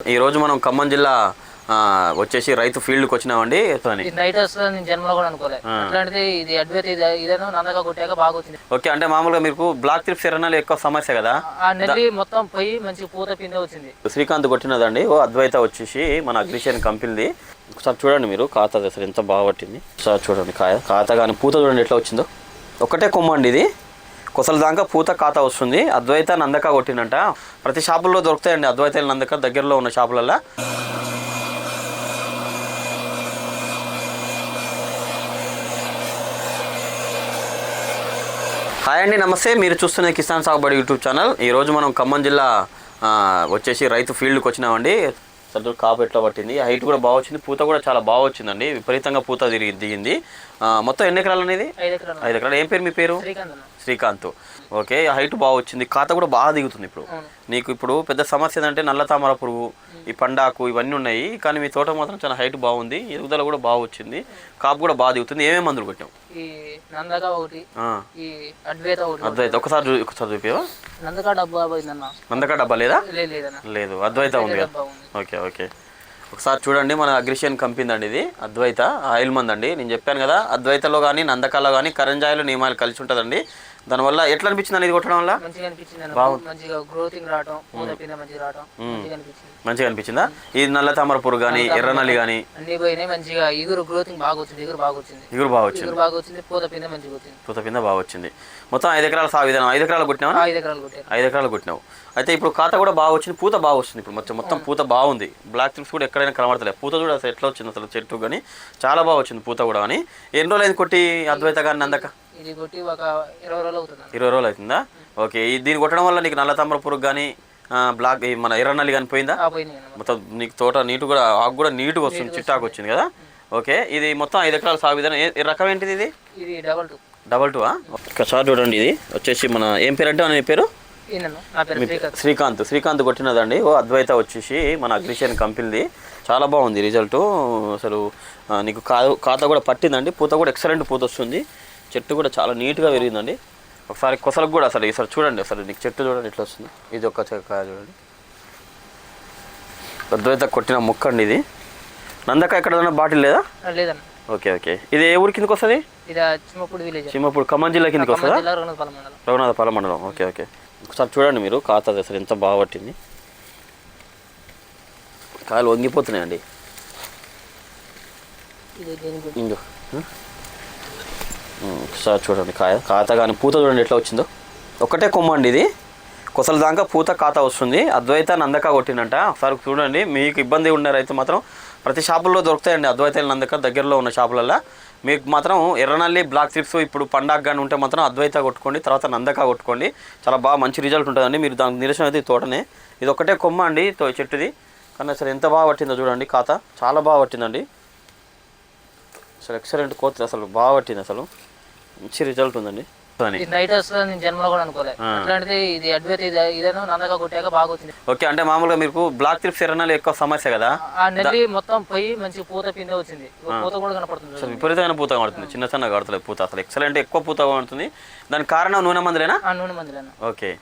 ఈ రోజు మనం ఖమ్మం జిల్లా వచ్చేసి రైతు ఫీల్డ్కి వచ్చినామండి. నైట్ వస్తుంది నేను జన్మలో కూడా అనుకోలేదు. అట్లాంటిది ఇది అడ్వైత ఇదేనో నందగా కొట్టాక బాగా వచ్చింది. ఓకే, అంటే మామూలుగా మీకు బ్లాక్ త్రిప్స్ ఎర్రనాలు ఎక్కువ సమస్య కదా, ఆ నెల్లి మొత్తం పోయి మంచి పూత పిందే వచ్చింది. శ్రీకాంత్ కొట్టినదండి. ఓ అద్వైత వచ్చేసి మన అగ్రిషియన్ కంపెనీది. ఒకసారి చూడండి మీరు ఖాతా అసలు ఎంత బాగా పట్టింది. ఒకసారి చూడండి ఖాతా కానీ పూత చూడండి ఎట్లా వచ్చిందో. ఒకటే కొమ్మ అండి ఇది, కొసల దాకా పూత ఖాతా వస్తుంది. అద్వైత నందక కొట్టినంట. ప్రతి షాపుల్లో దొరుకుతాయండి అద్వైత నందక దగ్గరలో ఉన్న షాపులలో. హాయ్ అండి, నమస్తే. మీరు చూస్తున్న కిసాన్ సాగుబడి యూట్యూబ్ ఛానల్. ఈరోజు మనం ఖమ్మం జిల్లా వచ్చేసి రైతు ఫీల్డ్కి వచ్చినామండి. అసలు కాపు ఎట్లా పట్టింది, హైట్ కూడా బాగా వచ్చింది, పూత కూడా చాలా బాగా వచ్చిందండి. విపరీతంగా పూత దిగింది. మొత్తం ఎన్ని ఎకరాలు అనేది? 5 ఎకరాలు. ఏం పేరు మీ పేరు? శ్రీకాంత్. ఓకే, హైట్ బాగా వచ్చింది, ఖాతా కూడా బాగా దిగుతుంది. ఇప్పుడు నీకు ఇప్పుడు పెద్ద సమస్య ఏంటంటే నల్ల తామర పురుగు, ఈ పండాకు ఇవన్నీ ఉన్నాయి. కానీ మీ తోట మాత్రం చాలా హైట్ బాగుంది, ఎదుగుదల కూడా బాగా వచ్చింది, కాపు కూడా బాగా దిగుతుంది. ఏమేమి మందులు కొట్టావు? అద్వైత ఒకసారి చూపేవా? నందక డబ్బా లేదా? లేదు, అద్వైత ఉంది. ఓకే, ఒకసారి చూడండి. మన అగ్రిషియన్ కంపెనీ అండి ఇది. అద్వైత ఆయిల్ మంది అండి. నేను చెప్పాను కదా, అద్వైతలో కానీ నందకాలో కానీ కరంజాయిలు నియమాలు కలిసి ఉంటుందండి. దానివల్ల ఎట్లా అనిపించింది ఇది కొట్టడం వల్ల? మంచిగా అనిపించిందా? ఈ నల్ల తామర పురుగు కానీ ఎర్రనల్లి కానీ ఇగురు బాగా వచ్చింది, పూత పింద బాగా వచ్చింది. మొత్తం 5 ఎకరాల సాగు విధానం. 5 ఎకరాలు కొట్టినావా? 5 ఎకరాలు కొట్టినావు. అయితే ఇప్పుడు ఖాతా కూడా బాగా వచ్చింది, పూత బాగా వస్తుంది. ఇప్పుడు మొత్తం పూత బాగుంది. బ్లాక్ త్రిప్స్ కూడా ఎక్కడైనా కనబడతలేదు. పూత కూడా అసలు ఎట్లా వచ్చింది అసలు చెట్టు కానీ చాలా బాగా వచ్చింది పూత కూడా. అని ఎన్ని రోజులు అయింది కొట్టి అద్వైత కానీ నందక? ఇది కొట్టి ఒక 20 రోజులు అవుతుంది. 20 రోజులు అవుతుందా? ఓకే, దీన్ని కొట్టడం వల్ల నీకు నల్ల తామర పురుగు కానీ బ్లాక్ మన ఎర్రనల్లి కానీ పోయిందా? మొత్తం నీకు తోట నీటు కూడా ఆకు కూడా నీటుగా వస్తుంది, చిట్టాకు వచ్చింది కదా. ఓకే, ఇది మొత్తం 5 ఎకరాల సాగు విధానం. రకం ఏంటిది ఇది? Double two. ఒకసారి చూడండి, ఇది వచ్చేసి మన ఏం పేరు అంటే నీ పేరు? శ్రీకాంత్ కొట్టినదండి. ఓ అద్వైత వచ్చేసి మన అగ్రిషియన్ కంపెనీది. చాలా బాగుంది రిజల్ట్. అసలు నీకు ఖాతా కూడా పట్టిందండి, పూత కూడా ఎక్సలెంట్ పూత వస్తుంది, చెట్టు కూడా చాలా నీట్గా పెరిగిందండి. ఒకసారి కొసలకు కూడా అసలు ఈసారి చూడండి, అసలు నీకు చెట్టు చూడండి ఎట్లా వస్తుంది. ఇది ఒక కాయ చూడండి, అద్వైత కొట్టిన మొక్క అండి ఇది. నందక ఎక్కడ బాటిల్ లేదా? లేదన్న. ఓకే, ఇది ఏ ఊరి కిందకి వస్తుంది? చిమ్మపూడి ఖమ్మం జిల్లా కిందకి వస్తుందా? రఘునాథపాలెం మండలం. ఓకే, ఒకసారి చూడండి మీరు ఖాతా అసలు ఎంత బాగా పట్టింది. కాయలు వంగిపోతున్నాయండి. ఇంకో ఒకసారి చూడండి ఖాతా కానీ పూత చూడండి ఎట్లా వచ్చిందో. ఒకటే కొమ్మ అండి ఇది, కొసల దాకా పూత ఖాతా వస్తుంది. అద్వైత నందక కొట్టినంట. ఒకసారి చూడండి. మీకు ఇబ్బంది ఉన్నారైతే మాత్రం ప్రతి షాపుల్లో దొరుకుతాయండి అద్వైత నందక దగ్గరలో ఉన్న షాపులలో. మీకు మాత్రం ఎర్రనల్లి బ్లాక్ త్రిప్స్ ఇప్పుడు పండాక్ కానీ ఉంటే మాత్రం అద్వైత కొట్టుకోండి, తర్వాత నందక కొట్టుకోండి. చాలా బాగా మంచి రిజల్ట్ ఉంటుందండి. మీరు దానికి నిరసన అయితే తోటనే. ఇది ఒకటే కొమ్మ అండి చెట్టుది, కానీ అసలు ఎంత బాగా పట్టిందో చూడండి. ఖాతా చాలా బాగా పట్టిందండి, అసలు ఎక్సలెంట్ కోత, అసలు బాగా పట్టింది, అసలు మంచి రిజల్ట్ ఉందండి. నైట్ వస్తుంది నేను జన్మలో కూడా అనుకోలేదు. అట్లాంటిది ఇది అడ్వైత ఇదేనో నందగా కొట్టాక బాగా వచ్చింది. ఓకే, అంటే మామూలుగా మీకు బ్లాక్ త్రిప్స్ ఎర్రనాలు ఎక్కువ సమస్య కదా, ఆ నెల్లి మొత్తం పోయి మంచి పూత పిందే వచ్చింది, పూత కూడా కనపడుతుంది. అసలు విపరీతమైన పూత కనబడుతుంది, చిన్న కడతలేదు పూత, అసలు ఎక్సలెంట్ ఎక్కువ పూత కనబడుతుంది. దానికి కారణం నూనె మందులేనా? నూనె మందులేనా. ఓకే.